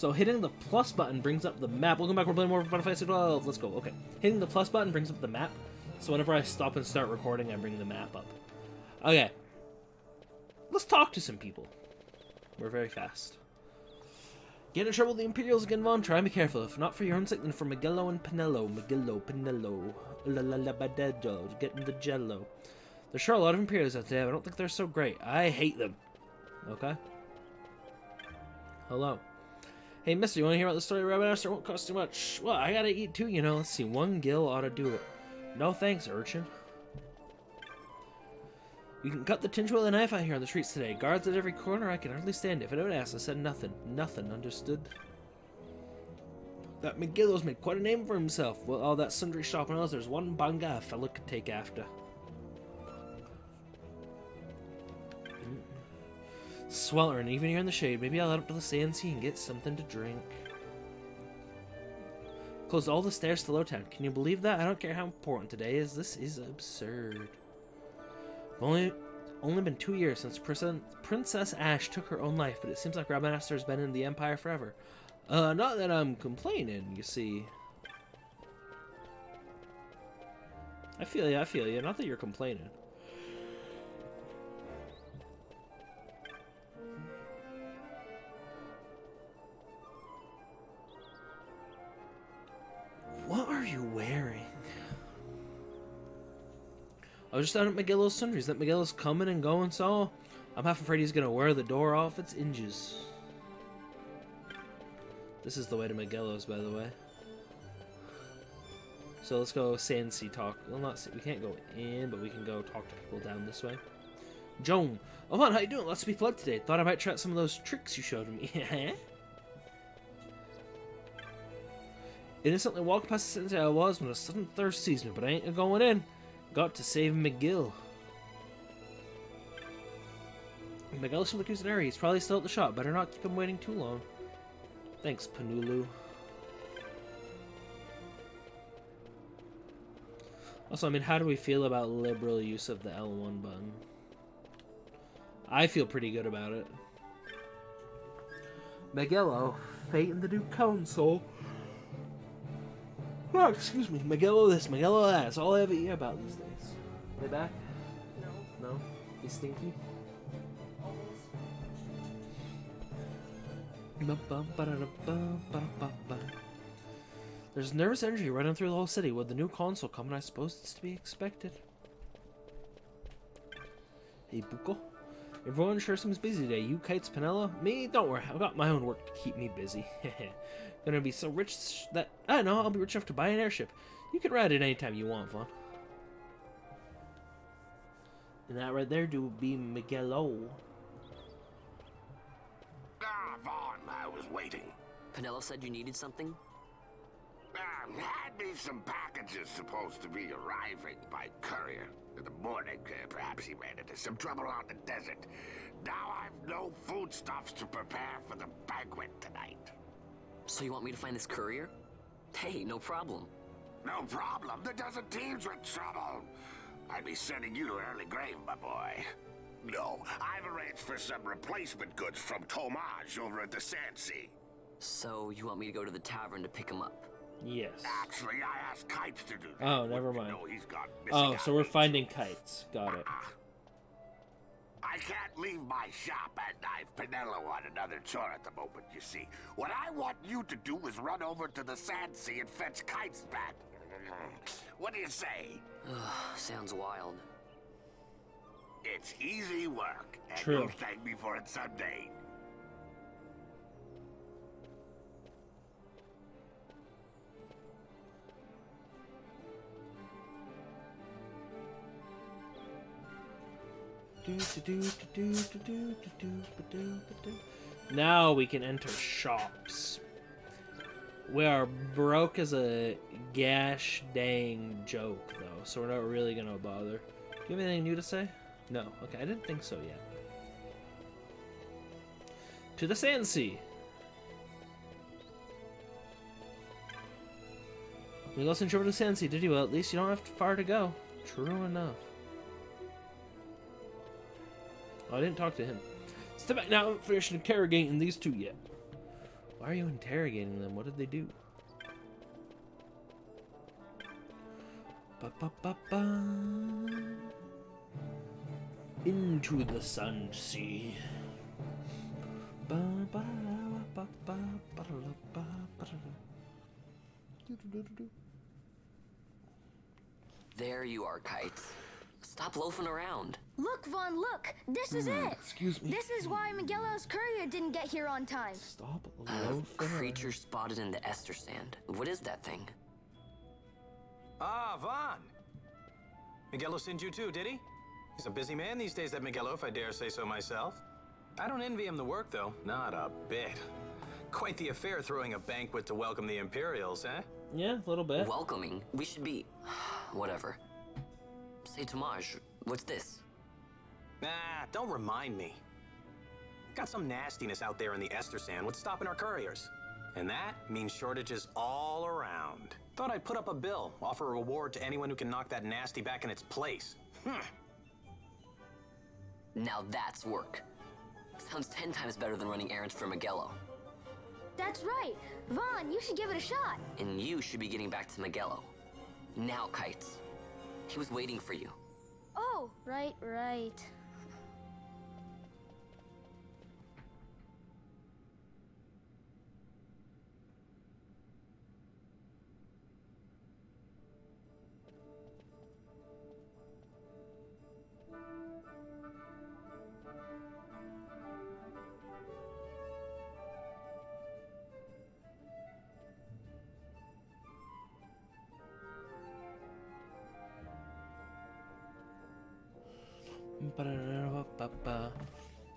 So hitting the plus button brings up the map. Welcome back, we're playing more Final Fantasy 12. Let's go. Okay. Hitting the plus button brings up the map. So whenever I stop and start recording, I bring the map up. Okay. Let's talk to some people. We're very fast. Get in trouble with the Imperials again, Vaughn? Try and be careful. If not for your own sake, then for Miguelo and Pinello. Miguelo, Pinello. La la la badejo. Getting the jello. There's sure a lot of Imperials out there, but I don't think they're so great. I hate them. Okay? Hello. Hey, mister, you want to hear about the story of Rabbit Ass? It won't cost too much. Well, I gotta eat too, you know. Let's see, 1 gil ought to do it. No thanks, urchin. You can cut the tinge with a knife out here on the streets today. Guards at every corner, I can hardly stand it. If anyone asks, I said nothing. Nothing, understood? That McGillo's made quite a name for himself. Well, all that sundry shopping else, there's one banga a fella could take after. Sweltering, even here in the shade. Maybe I'll head up to the CNC and get something to drink. Closed all the stairs to Lowtown. Can you believe that? I don't care how important today is. This is absurd. Only been 2 years since Princess Ash took her own life, but it seems like Rabbitmaster's been in the Empire forever. Not that I'm complaining, you see. I feel you. Not that you're complaining. What are you wearing? I was just down at Miguelo's Sundries. That Miguelo's coming and going, so I'm half afraid he's gonna wear the door off its hinges. This is the way to Miguelo's, by the way. So let's go CNC talk. Well, not we can't go in, but we can go talk to people down this way. Joan, oh man, how you doing? Lots of people out today. Thought I might try out some of those tricks you showed me. Innocently walked past the center I was when a sudden thirst seized me, but I ain't going in. Got to save McGill. Miguel's from the Cusinary. He's probably still at the shop. Better not keep him waiting too long. Thanks, Panulu. Also, I mean, how do we feel about liberal use of the L1 button? I feel pretty good about it. Miguelo, fate in the new council. Oh, excuse me. Miguelo this, Miguelo that. That's all I ever hear about these days. They back? No. No? You stinky? There's nervous energy running through the whole city. With the new console coming, I suppose it's to be expected. Hey, Buko. Everyone sure seems busy today. You, Kites, Pinello? Me? Don't worry. I've got my own work to keep me busy. Gonna be so rich that, I don't know, I'll be rich enough to buy an airship. You can ride it anytime you want, Vaughn. And that right there do be Miguelo. Ah, Vaughn, I was waiting. Pinello said you needed something? Had me some packages supposed to be arriving by courier. In the morning, perhaps he ran into some trouble out in the desert. Now I've no foodstuffs to prepare for the banquet tonight. So you want me to find this courier? Hey, no problem. No problem. The desert teem's with trouble. I'd be sending you to an early grave, my boy. No, I've arranged for some replacement goods from Tomage over at the Sandsea. So you want me to go to the tavern to pick him up? Yes. Actually, I asked Kites to do that. Oh, never mind. No, he's gone missing. Oh, so we're finding Kites. Got it. I can't leave my shop and I've Pinello on another chore at the moment, you see. What I want you to do is run over to the Sandsea and fetch Kites back. What do you say? Sounds wild. It's easy work, and True. you'll thank me for it someday. Now we can enter shops. We are broke as a gosh dang joke, though, so we're not really gonna bother. Do you have anything new to say? No. Okay, I didn't think so yet. To the Sandsea. We lost intro to the Sandsea, did you? Well, at least you don't have far to go. True enough. Oh, I didn't talk to him. Step back now. I haven't finished interrogating these two yet. Why are you interrogating them? What did they do? Ba ba ba ba. Into the sun sea. Ba ba ba ba ba ba ba. There you are, Kites. Stop loafing around. Look, Vaughn, look! This is it! Excuse me. This is why Miguelo's courier didn't get here on time. Stop A loafing. creature spotted in the Ester sand. What is that thing? Ah, Vaughn. Miguelo sent you too, did he? He's a busy man these days, that Miguelo, if I dare say so myself. I don't envy him the work, though. Not a bit. Quite the affair throwing a banquet to welcome the Imperials, eh? Yeah, a little bit. Welcoming. We should be... whatever. Say, Tomaj, what's this? Nah, don't remind me. Got some nastiness out there in the Ester sand. What's stopping our couriers? And that means shortages all around. Thought I'd put up a bill, offer a reward to anyone who can knock that nasty back in its place. Now that's work. Sounds 10 times better than running errands for Miguelo. That's right. Vaughn, you should give it a shot. And you should be getting back to Miguelo. Now, Kites. He was waiting for you. Oh, right.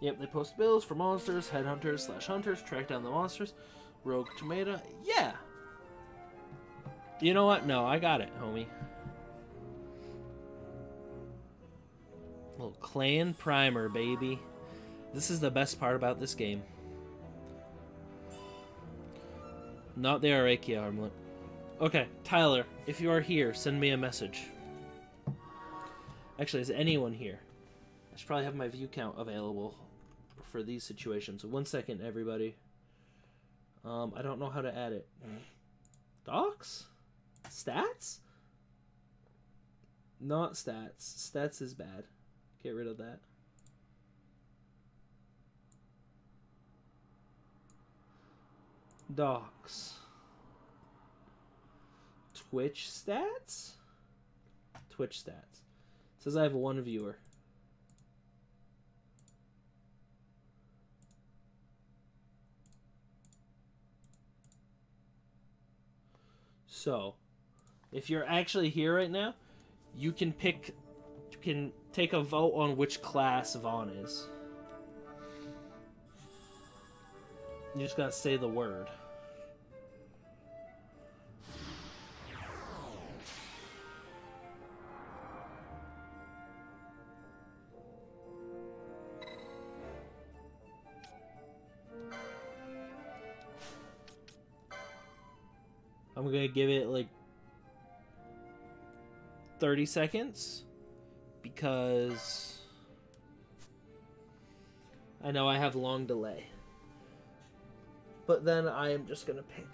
Yep, they post bills for monsters, headhunters / hunters, track down the monsters, rogue tomato. Yeah! You know what? No, I got it, homie. Little clan primer, baby. This is the best part about this game. Not the Arakia armlet. Okay, Tyler, if you are here, send me a message. Actually, is anyone here? I should probably have my view count available for these situations. 1 second, everybody. I don't know how to add it. Docs? Stats? Not stats. Stats is bad. Get rid of that. Docs. Twitch stats? Twitch stats. It says I have one viewer. So, if you're actually here right now, you can take a vote on which class Vaughn is. You just gotta say the word. I'm gonna give it like 30 seconds because I know I have long delay. But then I am just gonna pick.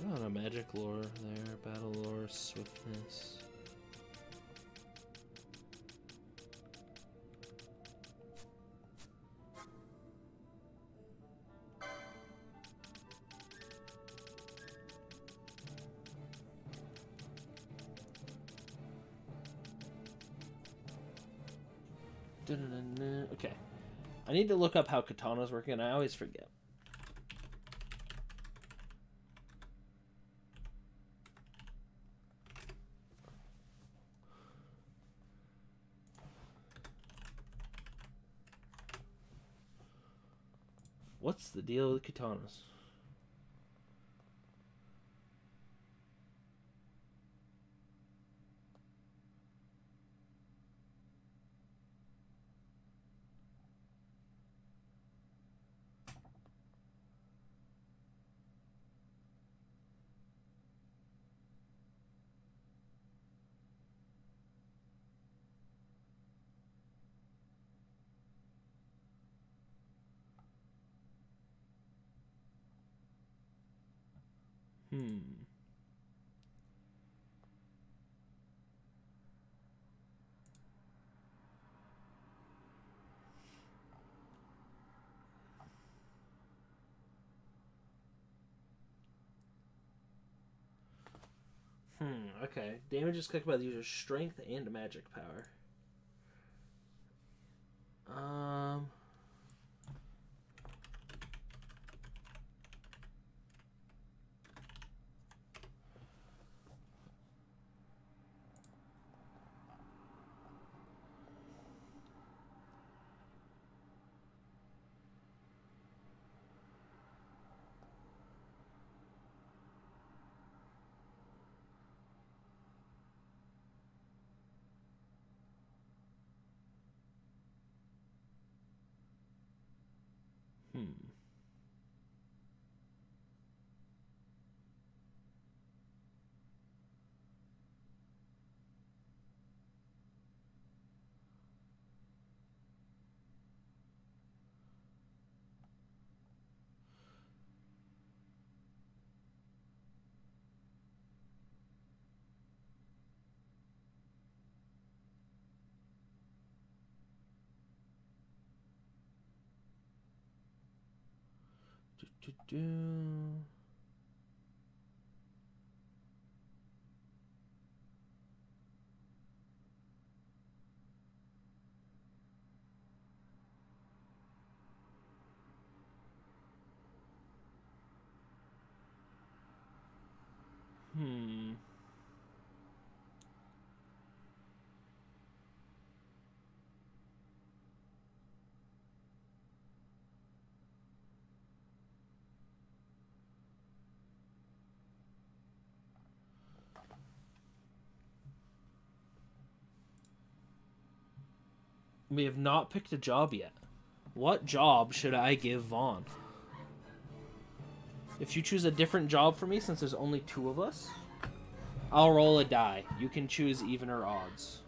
Not a magic lore there, battle lore, swiftness. Okay. I need to look up how katanas work, and I always forget. What's the deal with katanas? Okay. Damage is collected by the user's strength and magic power. We have not picked a job yet. What job should I give Vaughn? If you choose a different job for me, since there's only 2 of us, I'll roll a die. You can choose even or odds.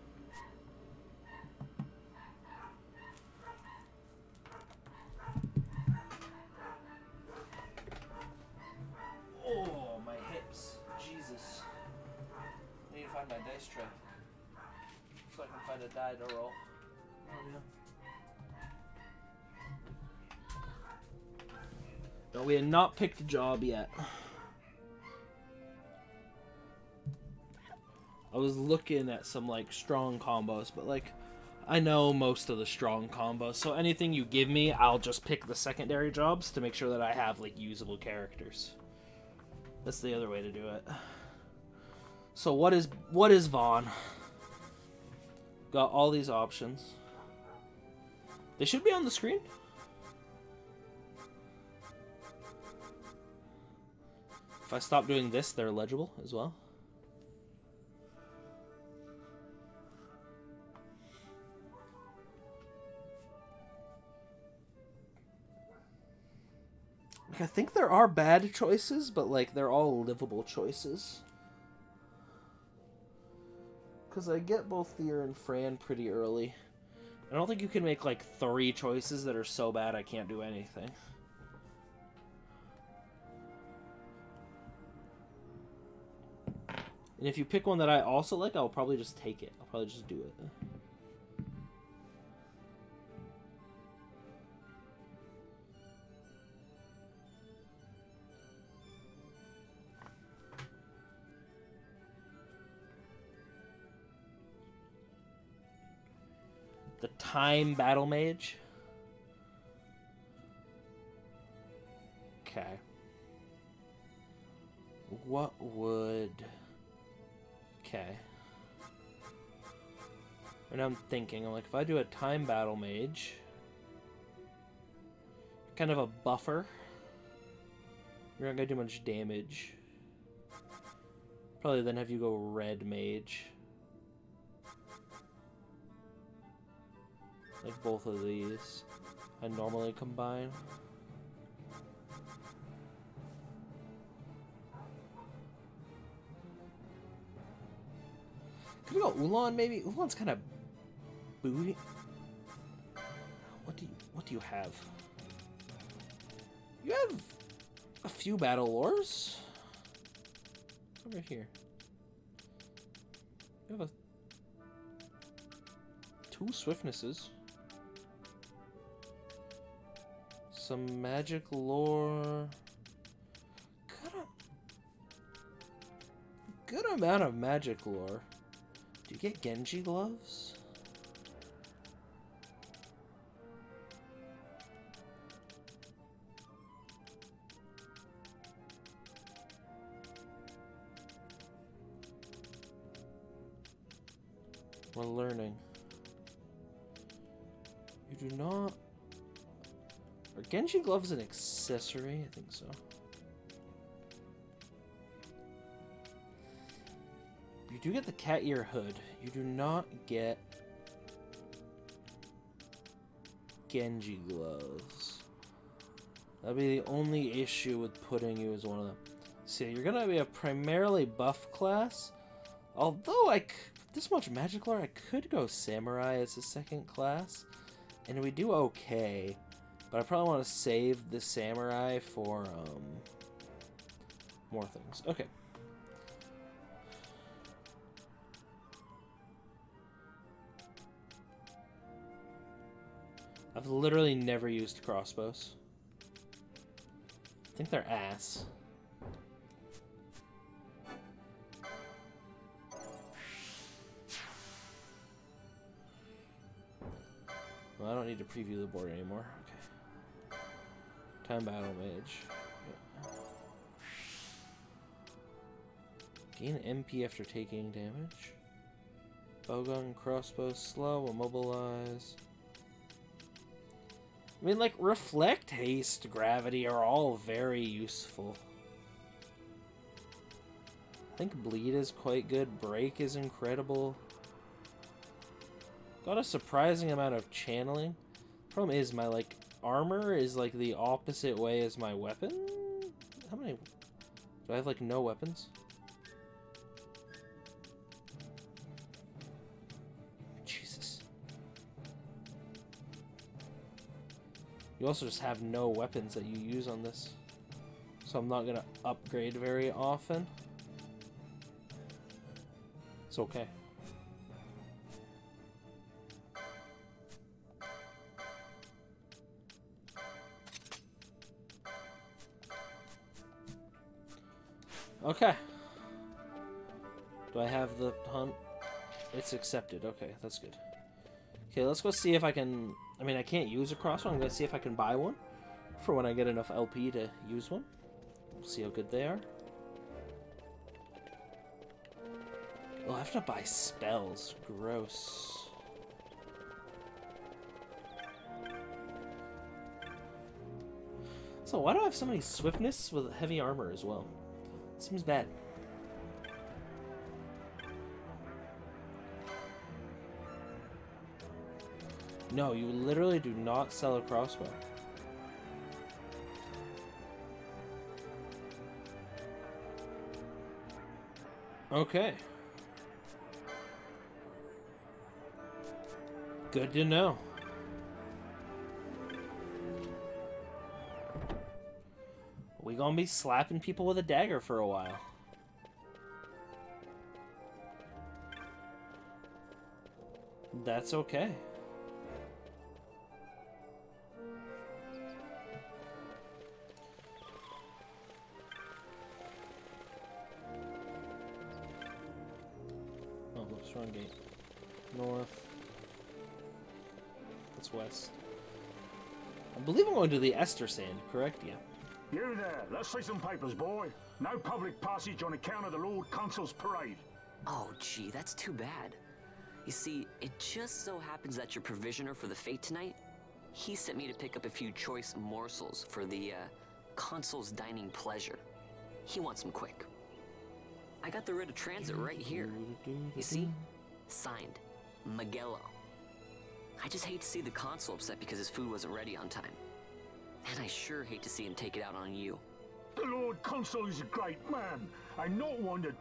Oh, my hips. Jesus. I need to find my dice tray so I can find a die to roll. No, we had not picked a job yet. I was looking at some, like, strong combos, but, like, I know most of the strong combos, so anything you give me, I'll just pick the secondary jobs to make sure that I have, like, usable characters. That's the other way to do it. So what is Vaughn? Got all these options. They should be on the screen. If I stop doing this, they're legible as well. Like, I think there are bad choices, but, like, they're all livable choices. Because I get both Thea and Fran pretty early. I don't think you can make, like, 3 choices that are so bad I can't do anything. And if you pick one that I also like, I'll probably just take it. I'll probably just do it. The Time Battle Mage. Okay. What would... Okay. And I'm thinking, I'm like, if I do a Time Battle Mage, kind of a buffer, you're not gonna do much damage. Probably then have you go Red Mage. Like both of these, I normally combine. Could we go Ulan maybe? Ulan's kind of booty. What do you have? You have a few battle lores. over here? You have 2 swiftnesses. Some magic lore. Good amount of magic lore. Do you get Genji gloves? We're learning. You do not... Are Genji gloves an accessory? I think so. You do get the cat ear hood. You do not get Genji gloves. That'd be the only issue with putting you as one of them. See, you're gonna be a primarily buff class. Although this much magic lore, I could go samurai as a second class, and we do okay. But I probably want to save the samurai for more things. Okay. I've literally never used crossbows. I think they're ass. Well, I don't need to preview the board anymore. Okay. Time battle mage. Gain MP after taking damage. Bowgun, crossbow, slow, immobilize. I mean, like, reflect, haste, gravity are all very useful. I think bleed is quite good. Break is incredible. Got a surprising amount of channeling. Problem is, my, like, armor is, like, the opposite way as my weapon? How many? Do I have, like, no weapons? Jesus. You also just have no weapons that you use on this. So I'm not gonna upgrade very often. It's okay. Okay. Do I have the hunt? It's accepted. Okay, that's good. Okay, let's go see if I can... I mean, I can't use a crossbow. I'm going to see if I can buy one for when I get enough LP to use one. We'll see how good they are. Oh, I have to buy spells. Gross. So why do I have so many swiftness with heavy armor as well? Seems bad. No, you literally do not sell a crossbow. Okay. Good to know. We gonna be slapping people with a dagger for a while. That's okay. Oh, whoops, wrong gate. North. That's west. I believe I'm going to the Ester Sand, correct? Yeah. You there, let's see some papers, boy. No public passage on account of the Lord Consul's parade. Oh, gee, that's too bad. You see, it just so happens that your provisioner for the fete tonight, he sent me to pick up a few choice morsels for the, Consul's dining pleasure. He wants them quick. I got the writ of transit right here. You see? Signed, Magello. I just hate to see the Consul upset because his food wasn't ready on time. And I sure hate to see him take it out on you. The Lord Consul is a great man, and not one to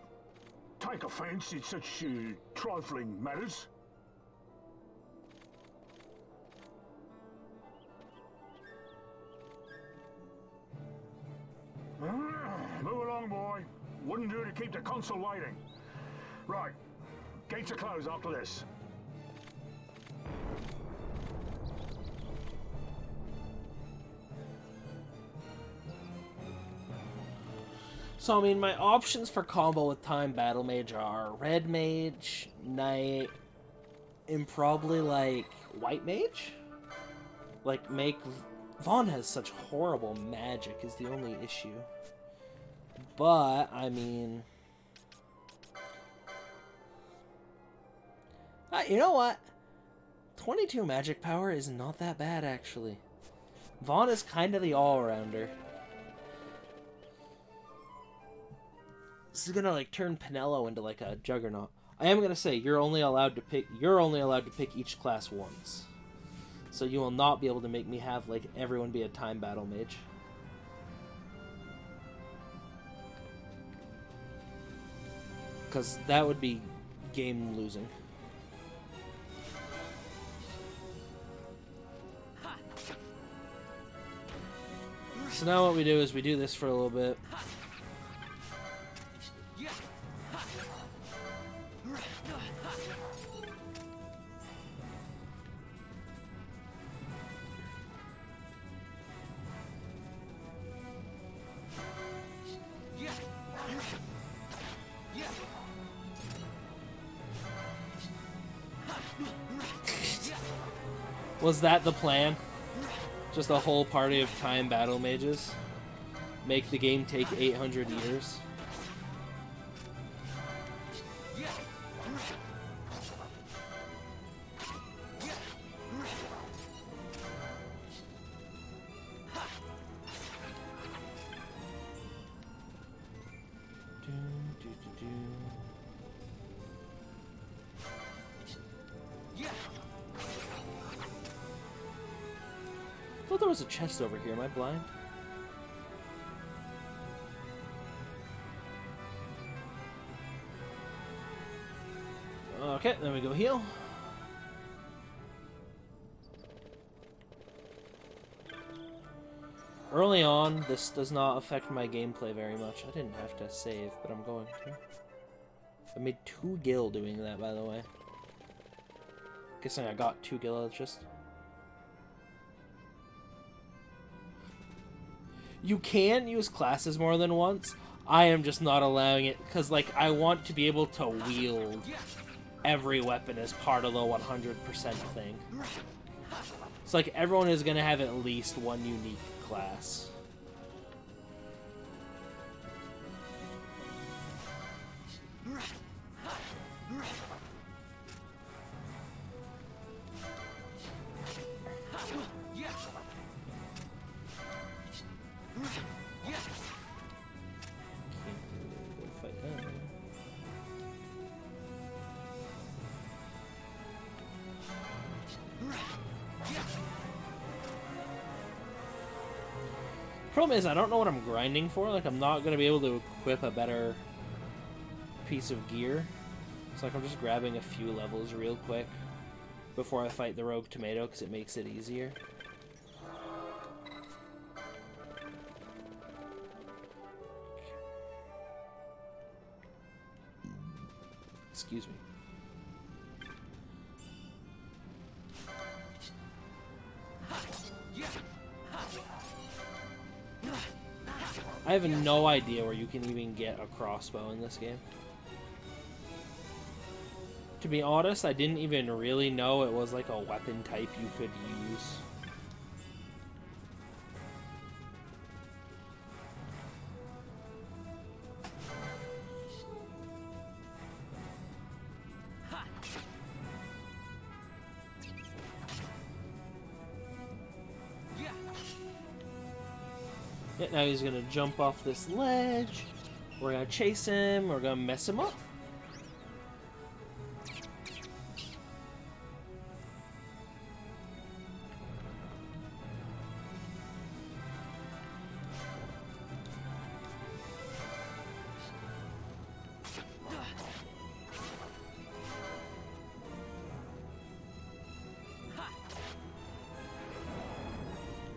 take offense in such trifling matters. Move along, boy. Wouldn't wouldn't do to keep the consul waiting. Right. Gates are closed after this. So, I mean, my options for combo with Time Battle Mage are Red Mage, Knight, and probably, like, White Mage? Like, make... Vaughn has such horrible magic is the only issue. But, I mean... you know what? 22 magic power is not that bad, actually. Vaughn is kind of the all-rounder. This is gonna like turn Pinello into like a juggernaut. I am gonna say you're only allowed to pick each class once. So you will not be able to make me have like everyone be a time battle mage. Cause that would be game losing. So now what we do is we do this for a little bit. Was that the plan? Just a whole party of time battle mages? Make the game take 800 years? I thought there was a chest over here. Am I blind? Okay, then we go heal. Early on, this does not affect my gameplay very much. I didn't have to save, but I'm going to. I made 2 gil doing that, by the way. Guessing I got 2 gil just. You can use classes more than once. I am just not allowing it because, like, I want to be able to wield every weapon as part of the 100% thing. It's like everyone is going to have at least one unique class. Problem is, I don't know what I'm grinding for. Like, I'm not going to be able to equip a better piece of gear. So, like, I'm just grabbing a few levels real quick before I fight the Rogue Tomato, because it makes it easier. Excuse me. I have no idea where you can even get a crossbow in this game. To be honest, I didn't even really know it was like a weapon type you could use. Now he's gonna jump off this ledge. We're gonna chase him. We're gonna mess him up.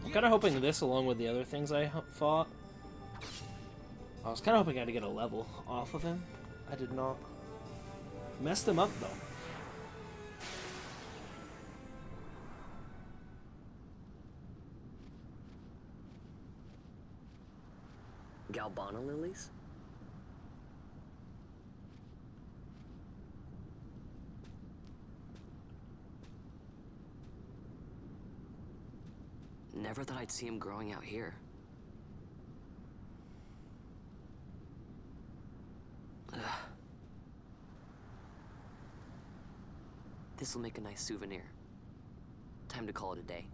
I'm kind of hoping this, along with the other things I fought, I was kind of hoping I'd get a level off of him. I did not. Messed him up, though. Galbana lilies? Never thought I'd see him growing out here. This'll make a nice souvenir. Time to call it a day.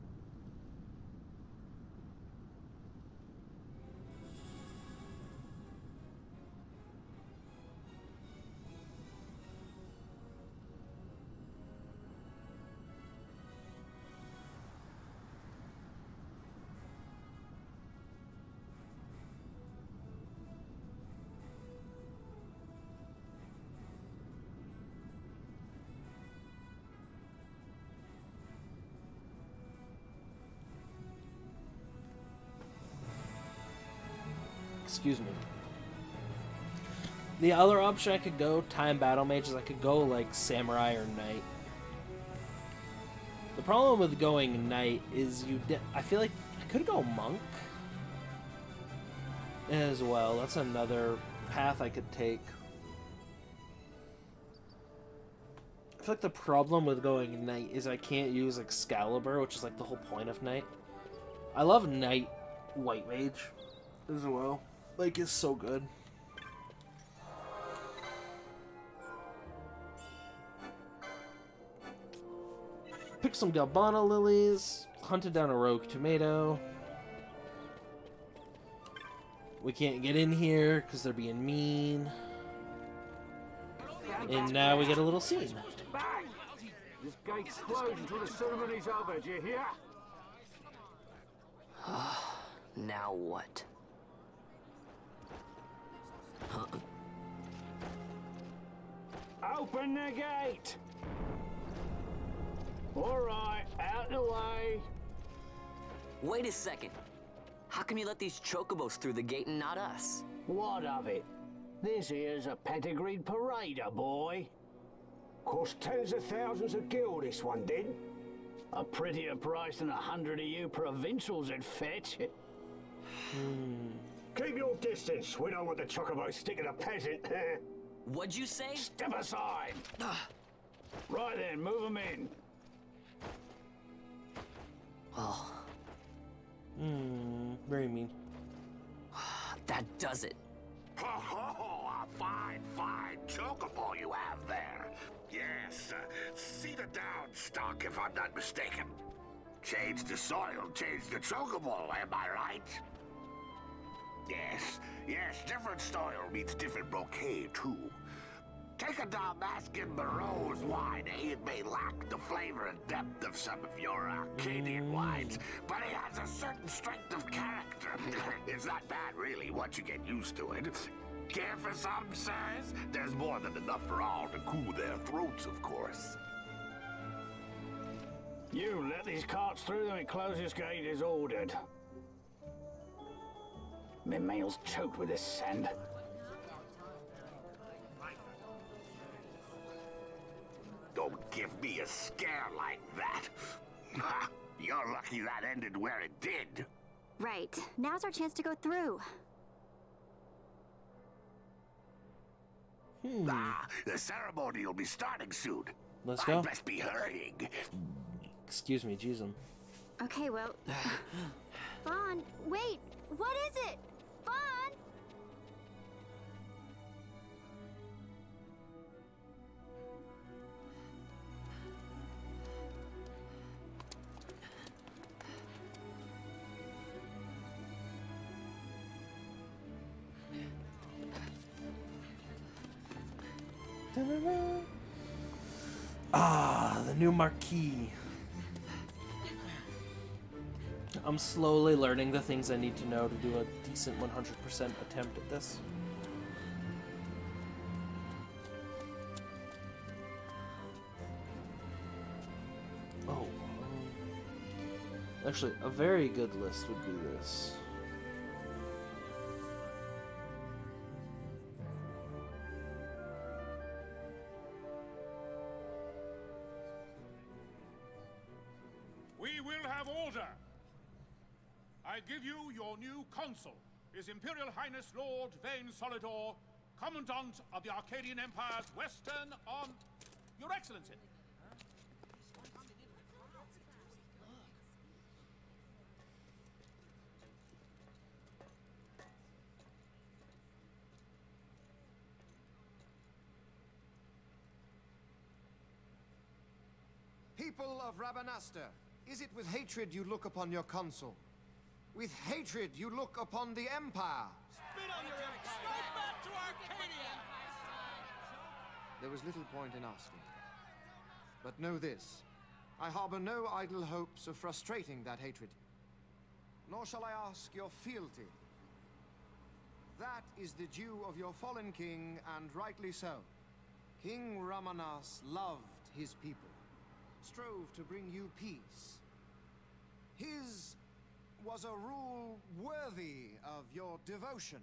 Excuse me. The other option I could go, time battle mages, I could go like samurai or knight. The problem with going knight is I feel like I could go monk as well. That's another path I could take. I feel like the problem with going knight is I can't use Excalibur, which is like the whole point of knight. I love knight white mage as well. Like, it's so good. Pick some Galbana lilies. Hunted down a rogue tomato. We can't get in here because they're being mean. And now we get a little scene. Bang! This gate's closed until the ceremony's over, do you hear? Now what? Open the gate! Alright, out the way. Wait a second. How come you let these chocobos through the gate and not us? What of it? This here's a pedigreed parader, boy. Cost tens of thousands of gil, this one did. A prettier price than 100 of you provincials would fetch. Keep your distance. We don't want the chocobo sticking a peasant. What'd you say? Step aside. Right then, move them in. Oh, Very mean. that does it. Ho ho! A fine, fine chocobo you have there. Yes, cedar down stock if I'm not mistaken. Change the soil, change the chocobo, am I right? Yes, different soil means different bouquet, too. Take a Dalmascan Barrow's wine, eh? It may lack the flavor and depth of some of your Arcadian wines, but it has a certain strength of character. It's not bad, really, once you get used to it. Care for some, sirs? There's more than enough for all to cool their throats, of course. You let these carts through and closest gate is ordered. My mail's choked with this sand. Don't give me a scare like that. You're lucky that ended where it did. Right. Now's our chance to go through. The ceremony will be starting soon. Let's go. I best be hurrying. Excuse me, Jesus. Okay, well... Vaughn, wait! What is it? Vaughn! Ah, the new marquee. I'm slowly learning the things I need to know to do a decent 100% attempt at this. Oh. Actually, a very good list would be this. will have order. I give you your new consul, His Imperial Highness Lord Vane Solidor, Commandant of the Arcadian Empire's Western on... Your Excellency. People of Rabanastre, is it with hatred you look upon your consul? With hatred you look upon the Empire? Spit on your empire! Straight back to Arcadia! There was little point in asking. But know this, I harbor no idle hopes of frustrating that hatred. Nor shall I ask your fealty. That is the due of your fallen king, and rightly so. King Ramanas loved his people, strove to bring you peace. His was a rule worthy of your devotion.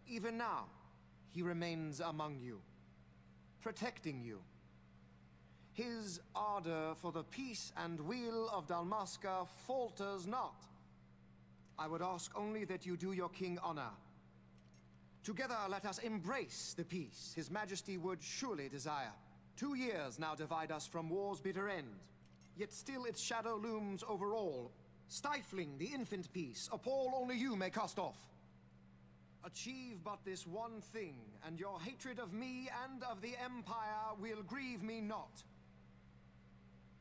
Even now, he remains among you, protecting you. His ardor for the peace and weal of Dalmasca falters not. I would ask only that you do your king honor. Together let us embrace the peace His Majesty would surely desire. 2 years now divide us from war's bitter end, yet still its shadow looms over all, stifling the infant peace a pall only you may cast off. Achieve but this one thing, and your hatred of me and of the Empire will grieve me not.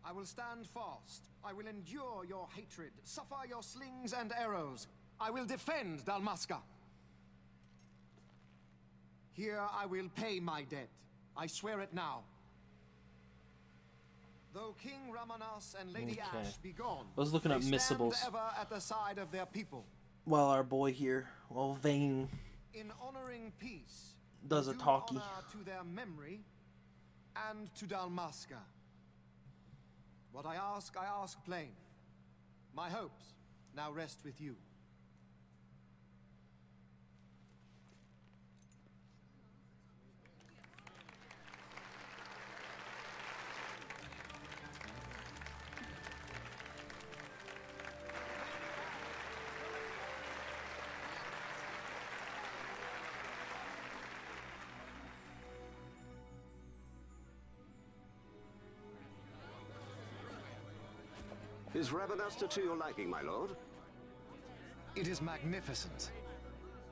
I will stand fast. I will endure your hatred, suffer your slings and arrows. I will defend Dalmasca. Here I will pay my debt. I swear it now. Though King Ramanas and Lady Ash be gone, I was looking up missables ever at the side of their people. while our boy here, while Vane In honoring peace, does a do talkie. honor to their memory and to Dalmasca. What I ask plain. My hopes now rest with you. Is Rabanastre to your liking, my lord? It is magnificent.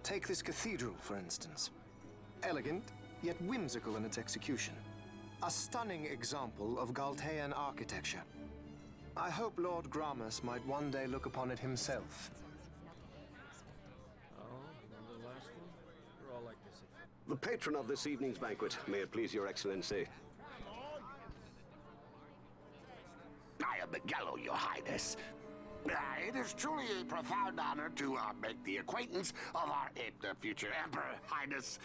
Take this cathedral, for instance. Elegant, yet whimsical in its execution. A stunning example of Galtean architecture. I hope Lord Gramus might one day look upon it himself. The patron of this evening's banquet, may it please your excellency. I am Miguelo, your highness. It is truly a profound honor to make the acquaintance of our future emperor, highness.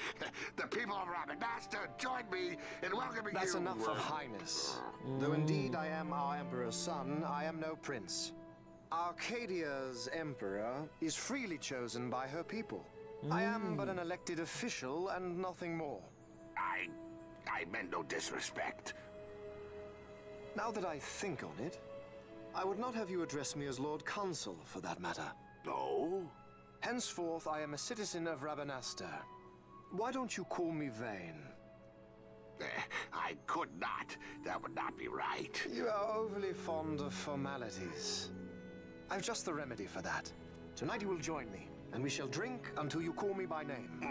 The people of Rabanastre join me in welcoming That's you. enough of highness. Though indeed I am our emperor's son, I am no prince. Arcadia's emperor is freely chosen by her people. I am but an elected official and nothing more. I meant no disrespect. Now that I think on it, I would not have you address me as Lord Consul, for that matter. No? Henceforth, I am a citizen of Rabanastre. Why don't you call me Vane? I could not. That would not be right. You are overly fond of formalities. I've just the remedy for that. Tonight you will join me, and we shall drink until you call me by name.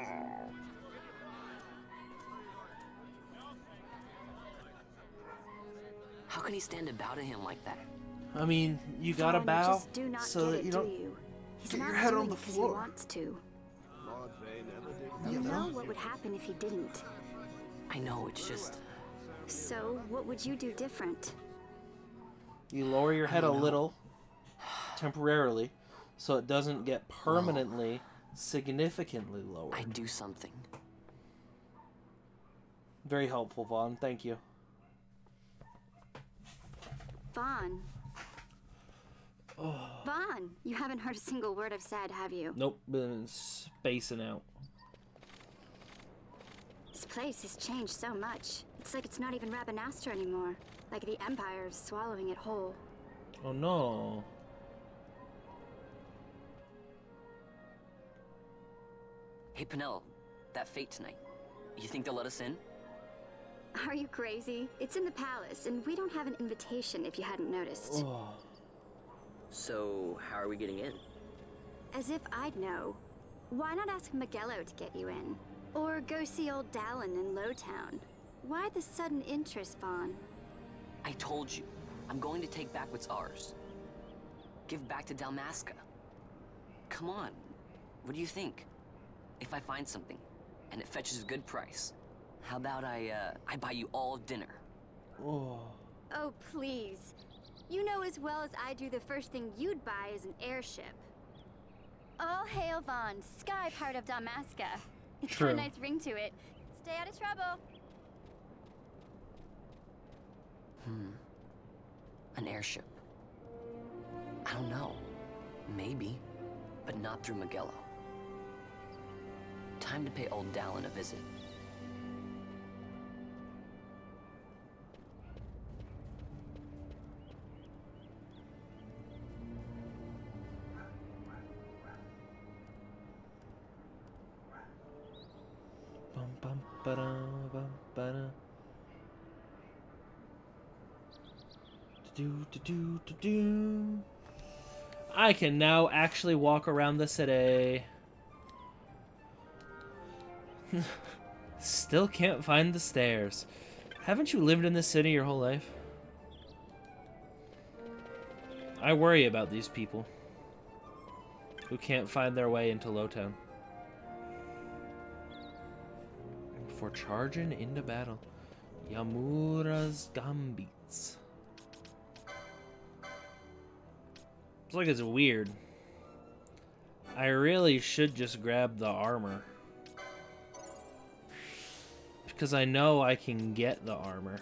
How can he stand about at him like that? I mean, you gotta Vaughn, bow just do not so get that it, you do don't you? He's get not your head on doing the it 'cause floor. He wants to. Lord Vane ever did You know what would happen if he didn't. I know, it's just... So, what would you do different? You lower your head a little, temporarily, so it doesn't get permanently, significantly lower. I'd do something. Very helpful, Vaughn. Thank you. Vaughn. Vaughn, you haven't heard a single word I've said, have you? Nope, been spacing out. This place has changed so much. It's like it's not even Rabanastre anymore. Like the Empire is swallowing it whole. Oh no. Hey, Penel, that fate tonight. You think they'll let us in? Are you crazy? It's in the palace, and we don't have an invitation if you hadn't noticed. Oh. So, how are we getting in? As if I'd know. Why not ask Magello to get you in? Or go see old Dallin in Lowtown? Why the sudden interest, Vaughn? I told you, I'm going to take back what's ours. Give back to Dalmasca. Come on, what do you think? If I find something, and it fetches a good price, how about I buy you all dinner? Oh. Oh, please. You know as well as I do the first thing you'd buy is an airship. All hail Vaughn, sky part of Dalmasca. It's got a nice ring to it. Stay out of trouble. An airship. I don't know. Maybe, but not through Magello. Time to pay old Dallin a visit. Bum bum ba-da, bum ba-da. Do. I can now actually walk around the city. Still can't find the stairs. Haven't you lived in this city your whole life? I worry about these people who can't find their way into Lowtown. Before charging into battle, Yamura's Gambits. It's like it's weird. I really should just grab the armor. Because I know I can get the armor.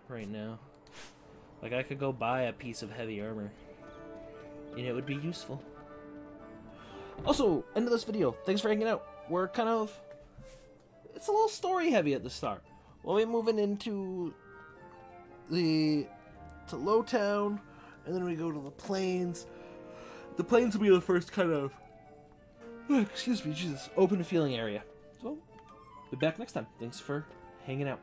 Right now. Like I could go buy a piece of heavy armor. And it would be useful. Also, end of this video. Thanks for hanging out. We're kind of... It's a little story heavy at the start. We'll be moving into to Lowtown, and then we go to the plains. The plains will be the first kind of, excuse me, Jesus, open feeling area. So, be back next time. Thanks for hanging out.